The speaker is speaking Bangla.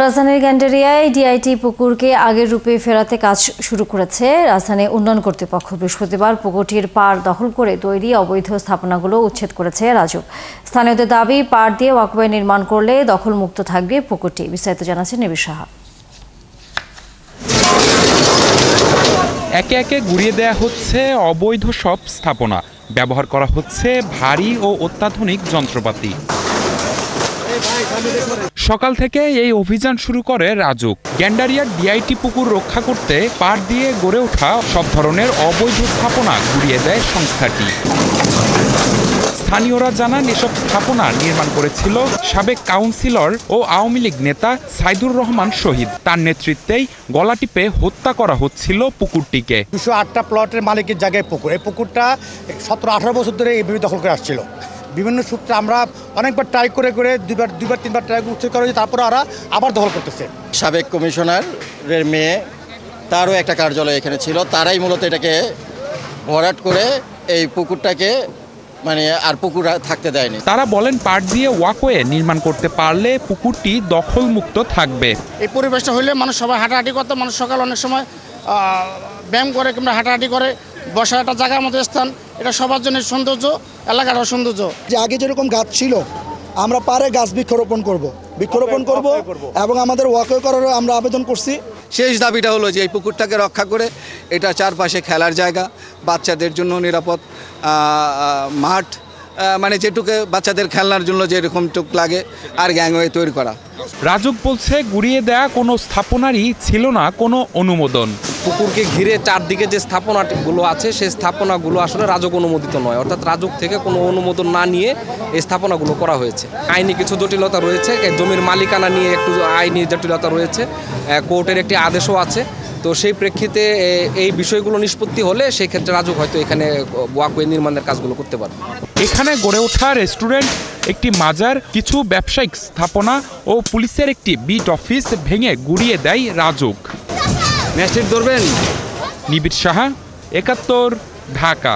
রাজধানীর গ্যান্ডারিয়ায় ডিআইটি পুকুরকে আগের রূপে ফেরাতে কাজ শুরু করেছে রাজধানী উন্নয়ন কর্তৃপক্ষ। বৃহস্পতিবার পুকুরটির পাড় দখল করে তৈরি অবৈধ স্থাপনাগুলো উচ্ছেদ করেছে রাজুক। স্থানীয়দের দাবি, পাড় দিয়ে ওয়াকওয়ে নির্মাণ করলে দখলমুক্ত থাকবে পুকুরটি। বিস্তারিত জানাচ্ছেন নিবিড় সাহা। একে একে গুড়িয়ে দেয়া হচ্ছে অবৈধ সব স্থাপনা, ব্যবহার করা হচ্ছে ভারী ও অত্যাধুনিক যন্ত্রপাতি। সকাল থেকে এই অভিযান শুরু করে রাজুক। গ্যান্ডারিয়ার ডিআইটি পুকুর রক্ষা করতে পাড় দিয়ে গড়ে ওঠা সব ধরনের অবৈধ স্থাপনা গুড়িয়ে দেয় সংস্থাটি। স্থানীয়রা জানান, এসব স্থাপনা নির্মাণ করেছিল সাবেক কাউন্সিলর ও আওয়ামী লীগ নেতা সাইদুর রহমান শহীদ। তার নেতৃত্বেই গলা টিপে হত্যা করা হচ্ছিল পুকুরটিকে। 208টা প্লটের মালিকের জায়গায় পুকুর। এই পুকুরটা 17-18 বছর ধরে এইভাবে দখল করে আসছিল। বিভিন্ন সূত্রে আমরা অনেকবার ট্রাই করে দুইবার তিনবার ট্রাই উচ্ছেদ করা হয়েছে, তারপরে ওরা আবার দখল করতেছে। সাবেক কমিশনারের মেয়ে, তারও একটা কার্যালয় এখানে ছিল, তারাই মূলত এটাকে ভরাট করে এই পুকুরটাকে আর পুকুর থাকতে দেয়নি। তারা বলেন, পাড় দিয়ে ওয়াকওয়ে নির্মাণ করতে পারলে পুকুরটি দখলমুক্ত থাকবে। এই পরিবেশটা হইলে মানুষ সবাই হাঁটাহাঁটি করতো। মানুষ সকাল অনেক সময় ব্যায়াম করে কিংবা হাঁটাহাঁটি করে, বসার একটা জায়গার মতো স্থান, এটা সবার জন্য সৌন্দর্য, এলাকাটার সৌন্দর্য। যে আগে যেরকম গাছ ছিল, আমরা পারে গাছ বৃক্ষরোপণ করব এবং আমাদের ওয়াকওয়ে করারও আমরা আবেদন করছি। শেষ দাবিটা হলো যে এই পুকুরটাকে রক্ষা করে এটা চারপাশে খেলার জায়গা, বাচ্চাদের জন্য নিরাপদ মাঠ, যেটুকু বাচ্চাদের খেলনার জন্য যেরকমটুক লাগে, আর গ্যাংওয়ে তৈরি করা। রাজুক বলছে, গুড়িয়ে দেয়া কোনো স্থাপনারই ছিল না কোনো অনুমোদন। পুকুরকে ঘিরে চারদিকে যে স্থাপনাগুলো আছে, সেই স্থাপনাগুলো আসলে রাজুক অনুমোদিত নয়, অর্থাৎ রাজুক থেকে কোনো অনুমোদন না নিয়ে এই স্থাপনাগুলো করা হয়েছে। আইনি কিছু জটিলতা রয়েছে, জমির মালিকানা নিয়ে একটু আইনি জটিলতা রয়েছে, কোর্টের একটি আদেশও আছে। তো সেই প্রেক্ষিতে এই বিষয়গুলো নিষ্পত্তি হলে সেই ক্ষেত্রে রাজুক হয়তো এখানে ওয়াকওয়ে নির্মাণের কাজগুলো করতে পারবে। এখানে গড়ে ওঠা রেস্টুরেন্ট, একটি মাজার, কিছু ব্যবসায়িক স্থাপনা ও পুলিশের একটি বিট অফিস ভেঙে গুড়িয়ে দেয় রাজুক। ম্যাজিস্ট্রেট ধরবেন। নিবিড় সাহা, ৭১, ঢাকা।